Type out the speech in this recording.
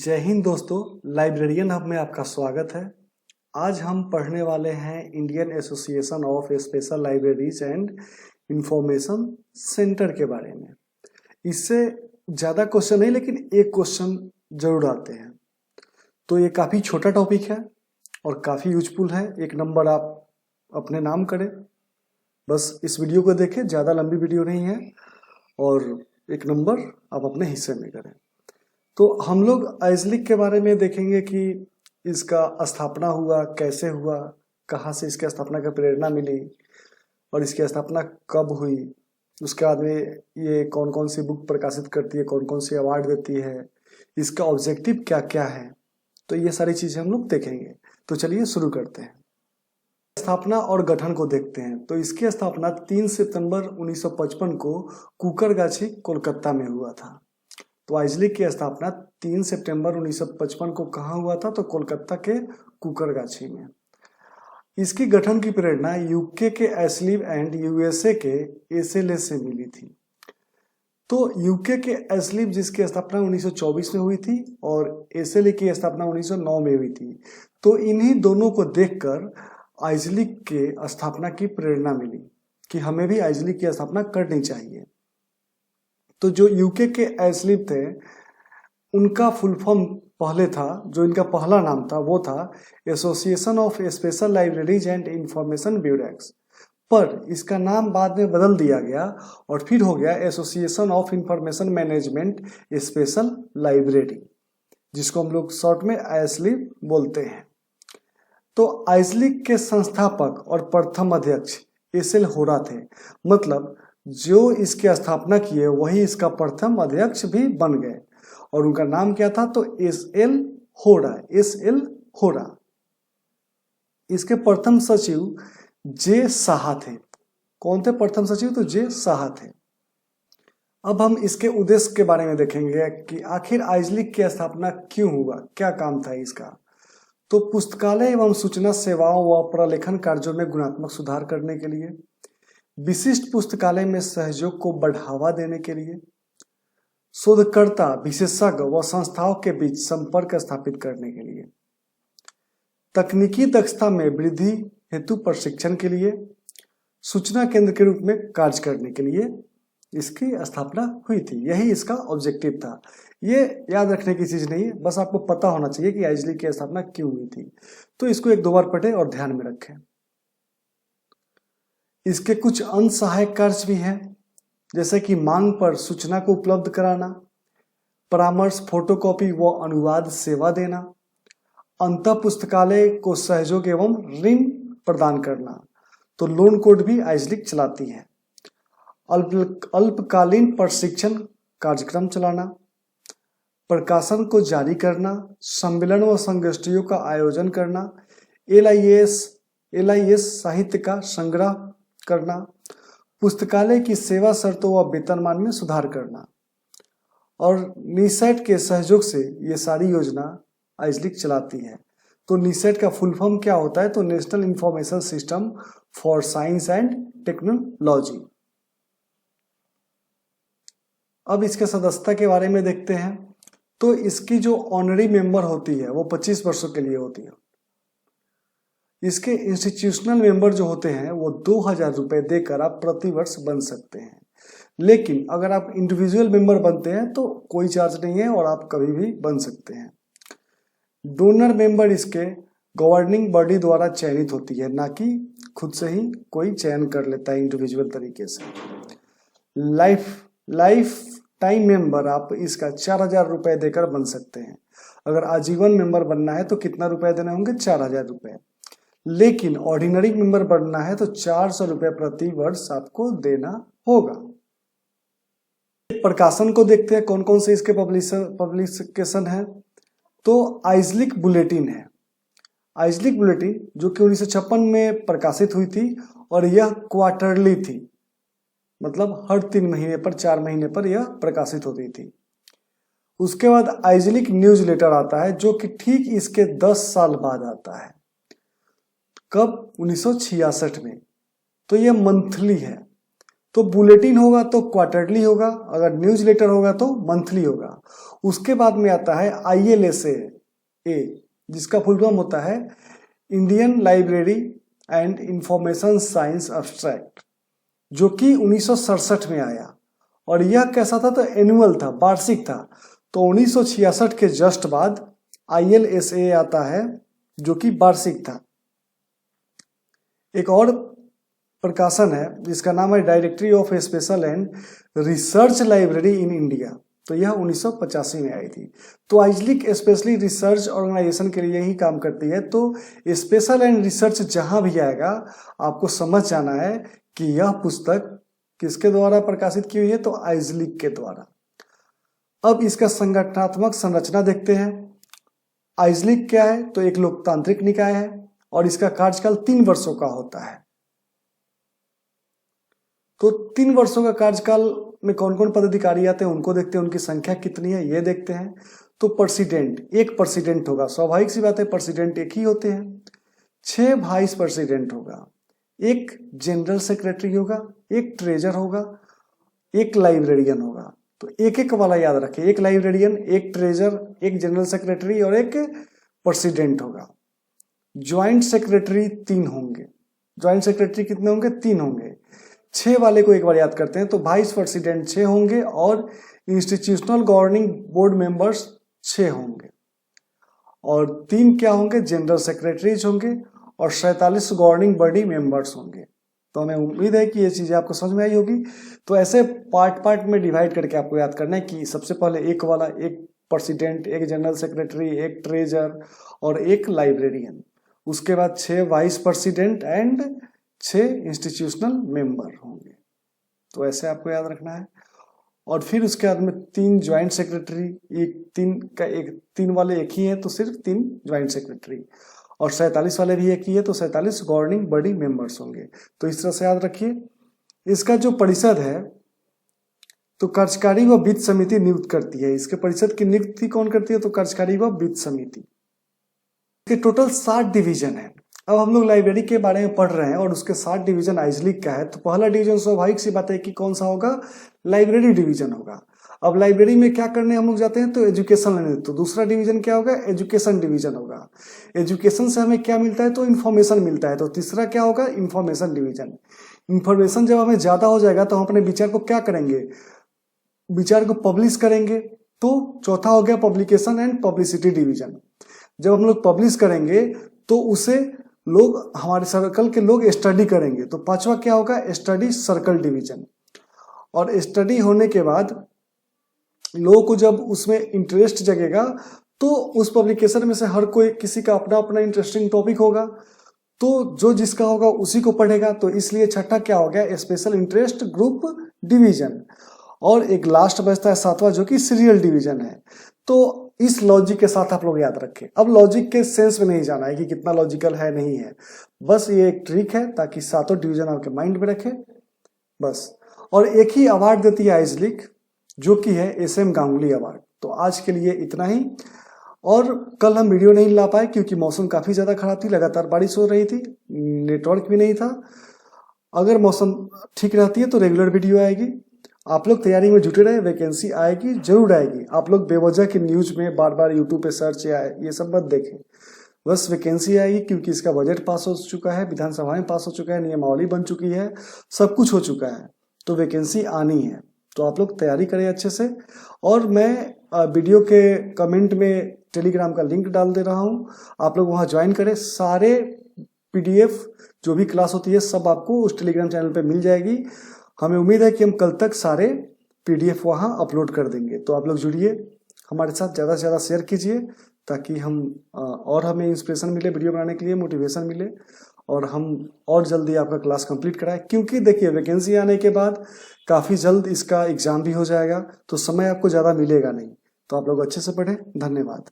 जय हिंद दोस्तों, librarian hub में आपका स्वागत है। आज हम पढ़ने वाले हैं Indian association of special libraries and information centre के बारे में। इससे ज़्यादा क्वेश्चन नहीं, लेकिन एक क्वेश्चन जरूर आते हैं। तो ये काफ़ी छोटा टॉपिक है और काफ़ी यूजफुल है। एक नंबर आप अपने नाम करें, बस इस वीडियो को देखें, ज़्यादा लंबी वीडियो नहीं है, और एक नंबर आप अपने हिस्से में करें। तो हम लोग आइजलिक के बारे में देखेंगे कि इसका स्थापना हुआ, कैसे हुआ, कहाँ से इसकी स्थापना की प्रेरणा मिली और इसकी स्थापना कब हुई, उसके बाद में ये कौन कौन सी बुक प्रकाशित करती है, कौन कौन सी अवार्ड देती है, इसका ऑब्जेक्टिव क्या क्या है। तो ये सारी चीज़ें हम लोग देखेंगे। तो चलिए शुरू करते हैं। स्थापना और गठन को देखते हैं। तो इसकी स्थापना 3 सितंबर 1955 को कुकरगाछी कोलकाता में हुआ था। तो आइजलिक की स्थापना 3 सितंबर 1955 को कहाँ हुआ था? तो कोलकाता के कुकरगाछी में। इसकी गठन की प्रेरणा यूके के एस्लिव एंड यूएसए के एसएलए से मिली थी। तो यूके के एस्लिव जिसकी स्थापना 1924 में हुई थी और एसएलए की स्थापना 1909 में हुई थी। तो इन्हीं दोनों को देखकर आइजलिक के स्थापना की प्रेरणा मिली कि हमें भी आइजलिक की स्थापना करनी चाहिए। तो जो यूके के एस्लिव थे, उनका फुल फॉर्म पहले था, जो इनका पहला नाम था वो था association of special libraries and information bureaus, पर इसका नाम बाद में बदल दिया गया और फिर हो गया association of information management special library, जिसको हम लोग शॉर्ट में एस्लिव बोलते हैं। तो आइजलिक के संस्थापक और प्रथम अध्यक्ष एस.एल. होरा थे। मतलब जो इसकी स्थापना किए वही इसका प्रथम अध्यक्ष भी बन गए और उनका नाम क्या था? तो एस.एल. होरा, एस.एल. होरा। इसके प्रथम सचिव जे साहा थे। कौन थे प्रथम सचिव? तो जे साहा थे। अब हम इसके उद्देश्य के बारे में देखेंगे कि आखिर आइजलिक की स्थापना क्यों हुआ, क्या काम था इसका। तो पुस्तकालय एवं सूचना सेवाओं व प्रलेखन कार्यों में गुणात्मक सुधार करने के लिए, विशिष्ट पुस्तकालय में सहयोग को बढ़ावा देने के लिए, शोधकर्ता, विशेषज्ञ व संस्थाओं के बीच संपर्क स्थापित करने के लिए, तकनीकी दक्षता में वृद्धि हेतु प्रशिक्षण के लिए, सूचना केंद्र के रूप में कार्य करने के लिए इसकी स्थापना हुई थी। यही इसका ऑब्जेक्टिव था। ये याद रखने की चीज नहीं है, बस आपको पता होना चाहिए कि आइजलिक की स्थापना क्यों हुई थी। तो इसको एक दो बार पढ़ें और ध्यान में रखें। इसके कुछ अन्य सहायक कार्य भी हैं, जैसे कि मांग पर सूचना को उपलब्ध कराना, परामर्श, फोटोकॉपी व अनुवाद सेवा देना, अंतः पुस्तकालय को सहयोग एवं ऋण प्रदान करना। तो लोन कोड भी आइजलिक चलाती है। अल्पकालीन प्रशिक्षण कार्यक्रम चलाना, प्रकाशन को जारी करना, सम्मेलन व संगोष्ठियों का आयोजन करना, एलआईएस साहित्य का संग्रह करना, पुस्तकालय की सेवा शर्तों व वेतनमान में सुधार करना, और नीसेट के सहयोग से ये सारी योजना आइजलिक चलाती है। तो नीसेट का फुल फॉर्म क्या होता है? तो national information system for science and technology. अब इसके सदस्यता के बारे में देखते हैं। तो इसकी जो ऑनरी मेंबर होती है वो 25 वर्षों के लिए होती है। इसके इंस्टीट्यूशनल मेंबर जो होते हैं वो 2000 रुपए देकर आप प्रति वर्ष बन सकते हैं। लेकिन अगर आप इंडिविजुअल मेंबर बनते हैं तो कोई चार्ज नहीं है और आप कभी भी बन सकते हैं। डोनर मेंबर इसके गवर्निंग बॉडी द्वारा चयनित होती है, ना कि खुद से ही कोई चयन कर लेता है इंडिविजुअल तरीके से। लाइफ टाइम मेंबर आप इसका 4000 रुपए देकर बन सकते हैं। अगर आजीवन मेंबर बनना है तो कितना रुपए देने होंगे? 4000 रुपए। लेकिन ऑर्डिनरी मेंबर बनना है तो 400 रुपए प्रति वर्ष आपको देना होगा। प्रकाशन को देखते हैं, कौन कौन से इसके पब्लिकेशन है। तो आइजलिक बुलेटिन है। आइजलिक बुलेटिन जो कि 1956 में प्रकाशित हुई थी और यह क्वार्टरली थी, मतलब हर 3 महीने पर, 4 महीने पर यह प्रकाशित होती थी। उसके बाद आइजलिक न्यूज लेटर आता है, जो कि ठीक इसके 10 साल बाद आता है। कब? 1966 में। तो यह मंथली है। तो बुलेटिन होगा तो क्वार्टरली होगा, अगर न्यूज लेटर होगा तो मंथली होगा। उसके बाद में आता है ILSA जिसका फुल फॉर्म होता है Indian library and information science abstract, जो कि 1967 में आया। और यह कैसा था? तो एनुअल था, वार्षिक था। तो 1966 के जस्ट बाद ILSA आता है जो कि वार्षिक था। एक और प्रकाशन है जिसका नाम है directory of special and research library in India, तो यह 1985 में आई थी। तो आइजलिक स्पेशली रिसर्च ऑर्गेनाइजेशन के लिए ही काम करती है। तो स्पेशल एंड रिसर्च जहां भी आएगा आपको समझ जाना है कि यह पुस्तक किसके द्वारा प्रकाशित की हुई है, तो आइजलिक के द्वारा। अब इसका संगठनात्मक संरचना देखते हैं। आइजलिक क्या है? तो एक लोकतांत्रिक निकाय है और इसका कार्यकाल 3 वर्षों का होता है। तो 3 वर्षों का कार्यकाल में कौन कौन पदाधिकारी आते हैं उनको देखते हैं, उनकी संख्या कितनी है ये देखते हैं। तो प्रेसिडेंट, एक प्रेसिडेंट होगा, स्वाभाविक सी बात है प्रेसिडेंट एक ही होते हैं। 6 वाइस प्रेसिडेंट होगा, एक जनरल सेक्रेटरी होगा, एक ट्रेजर होगा, एक लाइब्रेरियन होगा। तो एक एक वाला याद रखें, एक लाइब्रेरियन, एक ट्रेजर, एक जनरल सेक्रेटरी और एक प्रेसिडेंट होगा। ज्वाइंट सेक्रेटरी 3 होंगे। ज्वाइंट सेक्रेटरी कितने होंगे? 3 होंगे। 6 वाले को एक बार याद करते हैं। तो वाइस प्रेसिडेंट 6 होंगे और इंस्टीट्यूशनल गवर्निंग बोर्ड मेंबर्स 6 होंगे। और 3 क्या होंगे? जनरल सेक्रेटरीज होंगे और 47 गवर्निंग बॉडी मेंबर्स होंगे। तो हमें उम्मीद है कि ये चीजें आपको समझ में आई होगी। तो ऐसे पार्ट पार्ट में डिवाइड करके आपको याद करना है कि सबसे पहले एक वाला, एक प्रेसिडेंट, एक जनरल सेक्रेटरी, एक ट्रेजर और एक लाइब्रेरियन। उसके बाद 6 vice president and 6 institutional member होंगे। तो ऐसे आपको याद रखना है। और फिर उसके बाद में 3 ज्वाइंट सेक्रेटरी, एक 3 वाले एक ही है तो सिर्फ 3 ज्वाइंट सेक्रेटरी, और 47 वाले भी एक ही है तो 47 गवर्निंग बॉडी मेंबर्स होंगे। तो इस तरह से याद रखिए। इसका जो परिषद है तो कार्यकारी व वित्त समिति नियुक्त करती है। इसके परिषद की नियुक्ति कौन करती है? तो कार्यकारी व वित्त समिति। इसके टोटल 60 डिवीजन है। अब हम लोग लाइब्रेरी के बारे में पढ़ रहे हैं और उसके 60 डिवीजन आइजलिक का है। तो पहला डिवीजन स्वाभाविक सी बात है कि कौन सा होगा? लाइब्रेरी डिवीजन होगा। अब लाइब्रेरी में क्या करने हम लोग जाते हैं? तो एजुकेशन लेने। तो दूसरा डिवीजन क्या होगा? एजुकेशन डिवीजन होगा। एजुकेशन से हमें क्या मिलता है? तो इन्फॉर्मेशन मिलता है। तो तीसरा क्या होगा? Information division. इन्फॉर्मेशन जब हमें ज्यादा हो जाएगा तो हम अपने विचार को क्या करेंगे? विचार को पब्लिश करेंगे। तो चौथा हो गया पब्लिकेशन एंड पब्लिसिटी डिवीजन। जब हम लोग पब्लिश करेंगे तो उसे लोग, हमारे सर्कल के लोग स्टडी करेंगे। तो पांचवा क्या होगा? Study circle division. और स्टडी होने के बाद लोगों को जब उसमें इंटरेस्ट जगेगा तो उस पब्लिकेशन में से हर कोई, किसी का अपना अपना इंटरेस्टिंग टॉपिक होगा तो जो जिसका होगा उसी को पढ़ेगा। तो इसलिए छठा क्या हो गया? Special interest group division. और एक लास्ट बचता है 7वां जो कि सीरियल डिवीजन है। तो इस लॉजिक के साथ आप लोग याद रखें। अब लॉजिक के सेंस में नहीं जाना है कि कितना लॉजिकल है नहीं है, बस ये एक ट्रिक है ताकि 7 डिवीजन आपके माइंड में रखें बस। और एक ही अवार्ड देती है आइजलिक जो कि है SM गांगुली अवार्ड। तो आज के लिए इतना ही। और कल हम वीडियो नहीं ला पाए क्योंकि मौसम काफी ज्यादा खराब थी, लगातार बारिश हो रही थी, नेटवर्क भी नहीं था। अगर मौसम ठीक रहती है तो रेगुलर वीडियो आएगी। आप लोग तैयारी में जुटे रहे, वैकेंसी आएगी, जरूर आएगी। आप लोग बेवजह के न्यूज में बार बार यूट्यूब पे सर्च या ये सब मत देखें, बस वैकेंसी आएगी क्योंकि इसका बजट पास हो चुका है, विधानसभा में पास हो चुका है, नियमावली बन चुकी है, सब कुछ हो चुका है। तो वैकेंसी आनी है, तो आप लोग तैयारी करें अच्छे से। और मैं वीडियो के कमेंट में टेलीग्राम का लिंक डाल दे रहा हूँ, आप लोग वहाँ ज्वाइन करें। सारे PDF जो भी क्लास होती है सब आपको उस टेलीग्राम चैनल पे मिल जाएगी। हमें उम्मीद है कि हम कल तक सारे PDF वहाँ अपलोड कर देंगे। तो आप लोग जुड़िए हमारे साथ, ज़्यादा से ज़्यादा शेयर कीजिए ताकि हम और हमें इंस्पिरेशन मिले वीडियो बनाने के लिए, मोटिवेशन मिले और हम और जल्दी आपका क्लास कंप्लीट कराएं। क्योंकि देखिए वैकेंसी आने के बाद काफ़ी जल्द इसका एग्ज़ाम भी हो जाएगा, तो समय आपको ज़्यादा मिलेगा नहीं। तो आप लोग अच्छे से पढ़ें। धन्यवाद।